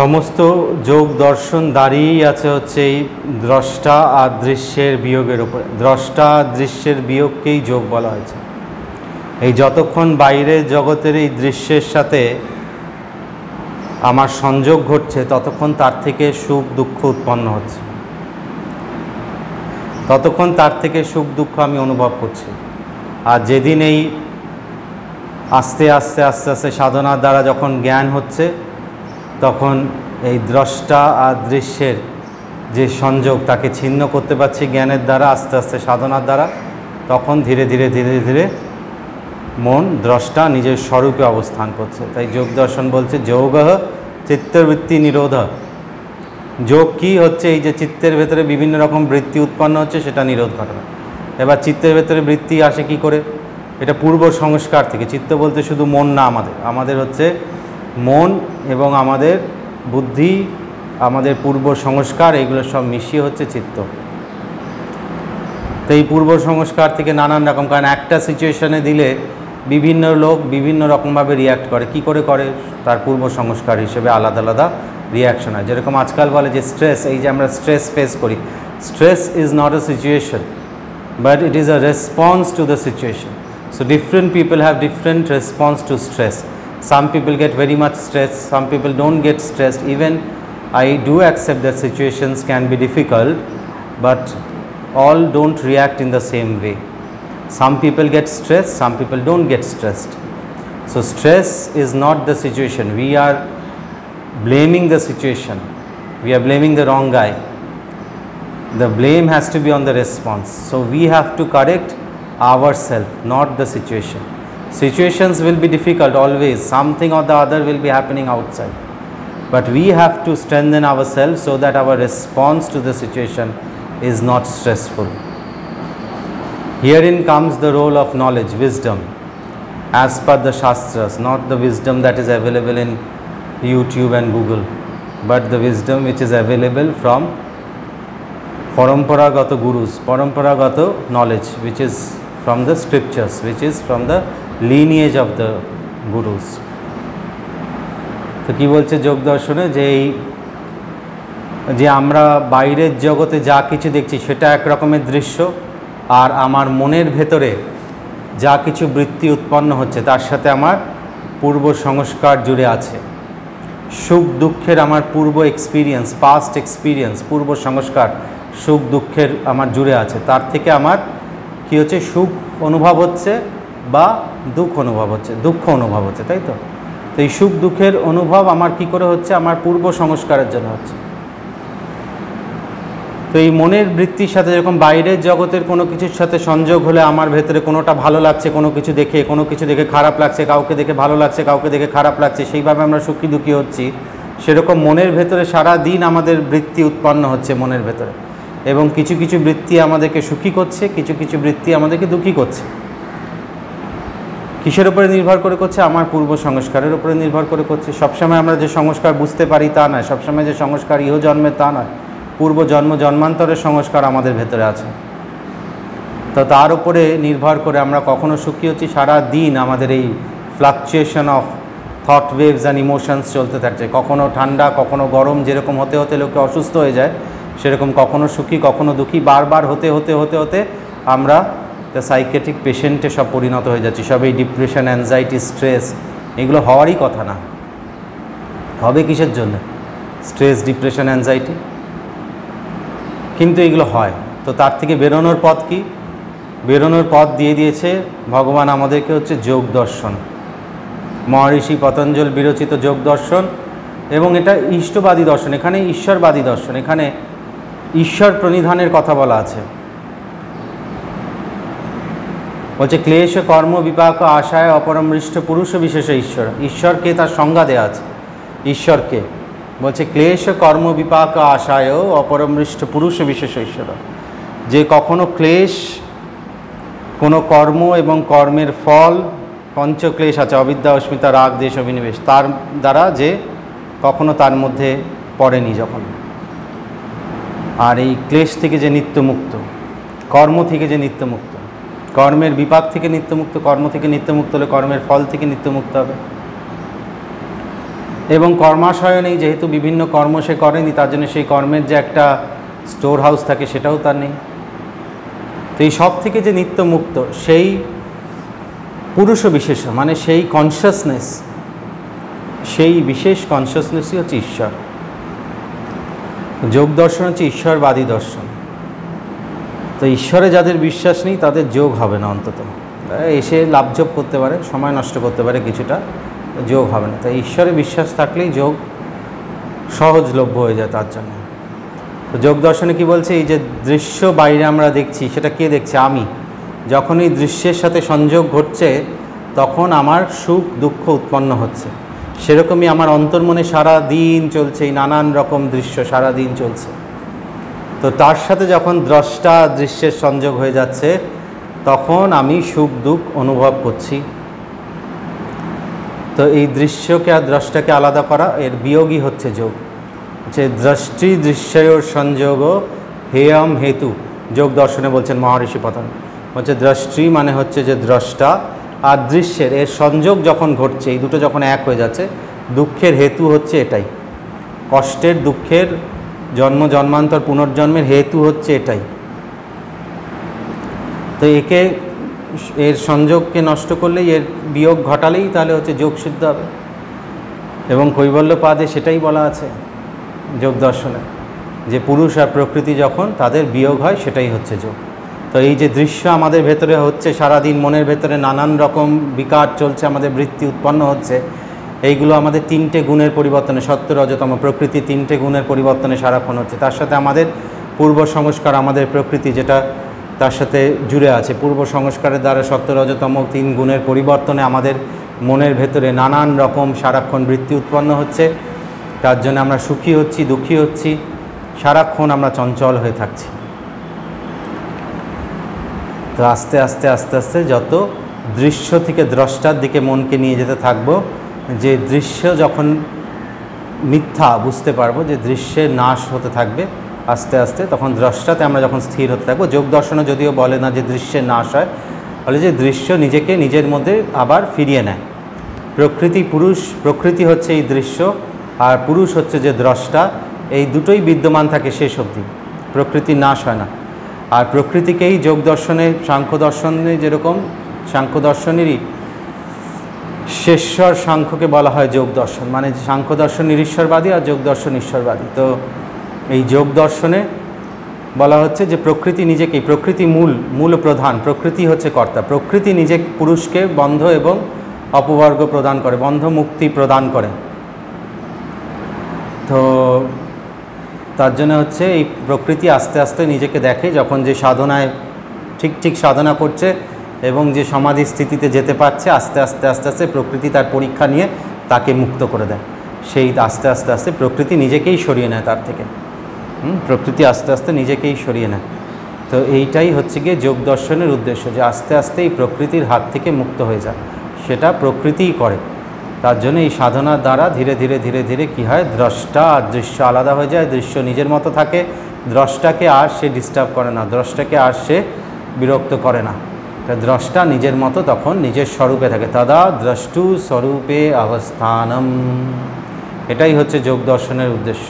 সমস্ত যোগ দর্শন দাঁড়িয়েই আছে হচ্ছে এই দ্রষ্টা আর দৃশ্যের বিয়োগের উপরে। দ্রষ্টা আর দৃশ্যের বিয়োগকেই যোগ বলা হয়েছে। এই যতক্ষণ বাইরের জগতের এই দৃশ্যের সাথে আমার সংযোগ ঘটছে ততক্ষণ তার থেকে সুখ দুঃখ উৎপন্ন হচ্ছে, ততক্ষণ তার থেকে সুখ দুঃখ আমি অনুভব করছি। আর যেদিন এই আস্তে আস্তে আস্তে আস্তে সাধনার দ্বারা যখন জ্ঞান হচ্ছে তখন এই দ্রষ্টা আর দৃশ্যের যে সংযোগ তাকে ছিন্ন করতে পারছি জ্ঞানের দ্বারা, আস্তে আস্তে সাধনার দ্বারা, তখন ধীরে ধীরে ধীরে ধীরে মন দ্রষ্টা নিজের স্বরূপে অবস্থান করছে। তাই যোগ দর্শন বলছে যোগ চিত্তবৃত্তি নিরোধ। যোগ কি হচ্ছে? এই যে চিত্তের ভেতরে বিভিন্ন রকম বৃত্তি উৎপন্ন হচ্ছে সেটা নিরোধ ঘটানো। এবার চিত্তের ভেতরে বৃত্তি আসে কি করে? এটা পূর্ব সংস্কার থেকে। চিত্ত বলতে শুধু মন না, আমাদের হচ্ছে মন এবং আমাদের বুদ্ধি, আমাদের পূর্ব সংস্কার, এইগুলো সব মিশিয়ে হচ্ছে চিত্ত। তো এই পূর্ব সংস্কার থেকে নানান রকম, কারণ একটা সিচুয়েশনে দিলে বিভিন্ন লোক বিভিন্ন রকমভাবে রিয়্যাক্ট করে। কি করে করে? তার পূর্ব সংস্কার হিসেবে আলাদা আলাদা রিয়াকশন হয়। যেরকম আজকাল বলে যে স্ট্রেস, এই যে আমরা স্ট্রেস ফেস করি, stress is not a situation but it is a response to the situation. So different people have different response to stress. Some people get very much stressed, some people don't get stressed. Even I do accept that situations can be difficult, but all don't react in the same way. Some people get stressed, some people don't get stressed. So stress is not the situation. We are blaming the situation. We are blaming the wrong guy. The blame has to be on the response. So we have to correct ourselves, not the situation. Situations will be difficult always. Something or the other will be happening outside. But we have to strengthen ourselves so that our response to the situation is not stressful. Herein comes the role of knowledge, wisdom, as per the Shastras, not the wisdom that is available in YouTube and Google, but the wisdom which is available from Paramparagata gurus, Paramparagata knowledge, which is from the scriptures, which is from the lineage of the gurus. তো কি বলছে যোগ দর্শনে যে আমরা বাইরের জগতে যা কিছু দেখছি সেটা এক রকমের দৃশ্য, আর আমার মনের ভেতরে যা কিছু বৃত্তি উৎপন্ন হচ্ছে তার সাথে আমার পূর্ব সংস্কার জুড়ে আছে। সুখ দুঃখের আমার পূর্ব এক্সপিরিয়েন্স, পাস্ট এক্সপিরিয়েন্স, পূর্ব সংস্কার সুখ দুঃখের আমার জুড়ে আছে। তার থেকে আমার কি হচ্ছে? সুখ অনুভব হচ্ছে বা দুঃখ অনুভব হচ্ছে, দুঃখ অনুভব হচ্ছে, তাই তো? তো এই সুখ দুঃখের অনুভব আমার কি করে হচ্ছে? আমার পূর্ব সংস্কারের জন্য হচ্ছে। তো এই মনের বৃত্তির সাথে যখন বাইরের জগতের কোনো কিছুর সাথে সংযোগ হলে আমার ভেতরে কোনোটা ভালো লাগছে, কোনো কিছু দেখে খারাপ লাগছে, কাউকে দেখে ভালো লাগছে, কাউকে দেখে খারাপ লাগছে, সেইভাবে আমরা সুখী দুঃখী হচ্ছি। সেরকম মনের ভেতরে সারা দিন আমাদের বৃত্তি উৎপন্ন হচ্ছে মনের ভেতরে, এবং কিছু কিছু বৃত্তি আমাদেরকে সুখী করছে, কিছু কিছু বৃত্তি আমাদেরকে দুঃখী করছে। কিসের উপরে নির্ভর করে করছে? আমার পূর্ব সংস্কারের উপরে নির্ভর করে করছে। সবসময় আমরা যে সংস্কার বুঝতে পারি তা নয়, সবসময় যে সংস্কার ইহজন্মের তা নয়, পূর্ব জন্মান্তরের সংস্কার আমাদের ভেতরে আছে। তো তার উপরে নির্ভর করে আমরা কখনো সুখী হচ্ছি। সারা দিন আমাদের এই fluctuation of thought waves and emotions চলতে থাকছে, কখনো ঠান্ডা কখনো গরম, যেরকম হতে হতে লোকে অসুস্থ হয়ে যায় সেরকম কখনো সুখী কখনো দুঃখী, বারবার হতে হতে হতে হতে আমরা সাইকিয়াট্রিক পেশেন্টে সব পরিণত হয়ে যাচ্ছি। সব এই ডিপ্রেশন, অ্যাংজাইটি, স্ট্রেস, এগুলো হওয়ারই কথা না। হবে কিসের জন্য? স্ট্রেস, ডিপ্রেশন, অ্যাংজাইটি, কিন্তু এগুলো হয়। তো তার থেকে বেরোনোর পথ কি? বেরোনোর পথ দিয়ে দিয়েছে ভগবান আমাদেরকে, হচ্ছে যোগ দর্শন। মহর্ষি পতঞ্জল বিরচিত যোগ দর্শন, এবং এটা ইষ্টবাদী দর্শন, এখানে ঈশ্বরবাদী দর্শন। এখানে ঈশ্বর প্রণিধানের কথা বলা আছে। বলছে ক্লেশ কর্ম বিপাক আশায় অপরমৃষ্ট পুরুষ বিশেষ ঈশ্বর। ঈশ্বরকে তার সংজ্ঞা দেওয়া আছে। ঈশ্বরকে বলছে ক্লেশ কর্ম বিপাক আশায় অপরমৃষ্ট পুরুষ বিশেষ ঈশ্বর। যে কখনো ক্লেশ, কোনো কর্ম এবং কর্মের ফল, পঞ্চক্লেশ আছে, অবিদ্যা, অস্মিতা, রাগ, দেশ, অভিনিবেশ, তার দ্বারা যে কখনো তার মধ্যে পড়েনি যখন। আর এই ক্লেশ থেকে যে নিত্যমুক্ত, কর্ম থেকে যে নিত্যমুক্ত, কর্মের বিপাক থেকে নিত্যমুক্ত, কর্ম থেকে নিত্যমুক্ত হলে কর্মের ফল থেকে নিত্যমুক্ত হবে। এবং কর্মাশয় নেই, যেহেতু বিভিন্ন কর্ম সে করেনি, তার জন্য সেই কর্মের যে একটা স্টোর হাউস থাকে সেটাও তার নেই। তো এই সব থেকে যে নিত্য মুক্ত সেই পুরুষ বিশেষ, মানে সেই কনসিয়াসনেস, সেই বিশেষ কনসিয়াসনেসই হচ্ছে ঈশ্বর। যোগ দর্শন হচ্ছে ঈশ্বরবাদী দর্শন। তো ঈশ্বরে যাদের বিশ্বাস নেই তাদের যোগ হবে না, অন্তত এসে লাভজোগ করতে পারে, সময় নষ্ট করতে পারে কিছুটা, যোগ হবে না। তাই ঈশ্বরে বিশ্বাস থাকলেই যোগ সহজলভ্য হয়ে যায় তার জন্য। তো যোগ দর্শনে কি বলছে, এই যে দৃশ্য বাইরে আমরা দেখছি সেটা কে দেখছে? আমি। যখন এই দৃশ্যের সাথে সংযোগ ঘটছে তখন আমার সুখ দুঃখ উৎপন্ন হচ্ছে। সেরকমই আমার অন্তর্মনে সারা দিন চলছে এই নানান রকম দৃশ্য, সারা দিন চলছে। তো তার সাথে যখন দ্রষ্টা দৃশ্যের সংযোগ হয়ে যাচ্ছে তখন আমি সুখ দুঃখ অনুভব করছি। তো এই দৃশ্যকে আর দ্রষ্টাকে আলাদা করা, এর বিয়োগই হচ্ছে যোগ। যে দৃষ্টি দৃশ্যয়োর সংযোগ হেয়ম হেতু, যোগ দর্শনে বলছেন মহর্ষি পতঞ্জলি, বলছে দৃষ্টি মানে হচ্ছে যে দ্রষ্টা, আর দৃশ্যের এর সংযোগ যখন ঘটছে, এই দুটো যখন এক হয়ে যাচ্ছে, দুঃখের হেতু হচ্ছে এটাই। কষ্টের, দুঃখের, জন্ম জন্মান্তর পুনর্জন্মের হেতু হচ্ছে এটাই। তো একে, এর সংযোগকে নষ্ট করলেই, এর বিয়োগ ঘটালেই তাহলে হচ্ছে যোগ সিদ্ধ হবে। এবং কৈবল্যপাদে সেটাই বলা আছে যোগ দর্শনে, যে পুরুষ আর প্রকৃতি যখন তাদের বিয়োগ হয় সেটাই হচ্ছে যোগ। তো এই যে দৃশ্য আমাদের ভেতরে হচ্ছে, সারাদিন মনের ভেতরে নানান রকম বিকার চলছে, আমাদের বৃত্তি উৎপন্ন হচ্ছে, এইগুলো আমাদের তিনটে গুণের পরিবর্তনে, সত্য রজতম প্রকৃতি তিনটে গুণের পরিবর্তনে সারাক্ষণ হচ্ছে। তার সাথে আমাদের পূর্ব সংস্কার, আমাদের প্রকৃতি যেটা তার সাথে জুড়ে আছে, পূর্ব সংস্কারের দ্বারা সত্য রজতম তিন গুণের পরিবর্তনে আমাদের মনের ভেতরে নানান রকম সারাক্ষণ বৃত্তি উৎপন্ন হচ্ছে। তার জন্য আমরা সুখী হচ্ছি, দুঃখী হচ্ছি, সারাক্ষণ আমরা চঞ্চল হয়ে থাকছি। তো আস্তে আস্তে আস্তে আস্তে যত দৃশ্য থেকে দ্রষ্টার দিকে মনকে নিয়ে যেতে থাকবো, যে দৃশ্য যখন মিথ্যা বুঝতে পারবো, যে দৃশ্যের নাশ হতে থাকবে আস্তে আস্তে, তখন দ্রষ্টাতে আমরা যখন স্থির হতে থাকবো। যোগ দর্শনে যদিও বলে না যে দৃশ্যের নাশ হয়, বলে যে দৃশ্য নিজেকে নিজের মধ্যে আবার ফিরিয়ে নেয়। প্রকৃতি, পুরুষ, প্রকৃতি হচ্ছে এই দৃশ্য, আর পুরুষ হচ্ছে যে দ্রষ্টা, এই দুটোই বিদ্যমান থাকে শেষ অবধি, প্রকৃতির নাশ হয় না। আর প্রকৃতিকেই যোগ দর্শনে, সাংখ্য দর্শনে যেরকম, সাংখ্য দর্শনেরই শেষ্যর সাংখ্যকে বলা হয় যোগ দর্শন, মানে সাংখ্য দর্শন নিরীশ্বরবাদী আর যোগ দর্শন ঈশ্বরবাদী। তো এই যোগ দর্শনে বলা হচ্ছে যে প্রকৃতি নিজেকেই, প্রকৃতি মূল প্রধান, প্রকৃতি হচ্ছে কর্তা, প্রকৃতি নিজে পুরুষকে বন্ধ এবং অপবর্গ প্রদান করে, বন্ধ মুক্তি প্রদান করে। তো তার জন্য হচ্ছে এই প্রকৃতি আস্তে আস্তে নিজেকে দেখে, যখন যে সাধনায় ঠিক সাধনা করছে এবং যে সমাধি স্থিতিতে যেতে পারছে, আস্তে আস্তে আস্তে আস্তে প্রকৃতি তার পরীক্ষা নিয়ে তাকে মুক্ত করে দেয়। সেই আস্তে আস্তে আস্তে প্রকৃতি নিজেকেই সরিয়ে নেয় তার থেকে, প্রকৃতি আস্তে আস্তে নিজেকেই সরিয়ে নেয়। তো এইটাই হচ্ছে গিয়ে যোগ দর্শনের উদ্দেশ্য, যে আস্তে আস্তে এই প্রকৃতির হাত থেকে মুক্ত হয়ে যায়, সেটা প্রকৃতিই করে। তার জন্য এই সাধনার দ্বারা ধীরে ধীরে ধীরে ধীরে কী হয়, দ্রষ্টা আর দৃশ্য আলাদা হয়ে যায়, দৃশ্য নিজের মতো থাকে, দ্রষ্টাকে আর সে ডিস্টার্ব করে না, দ্রষ্টাকে আর সে বিরক্ত করে না। তা দ্রষ্টা নিজের মতো তখন নিজের স্বরূপে থাকে, তদা দ্রষ্টু স্বরূপে অবস্থানম। এটাই হচ্ছে যোগ দর্শনের উদ্দেশ্য।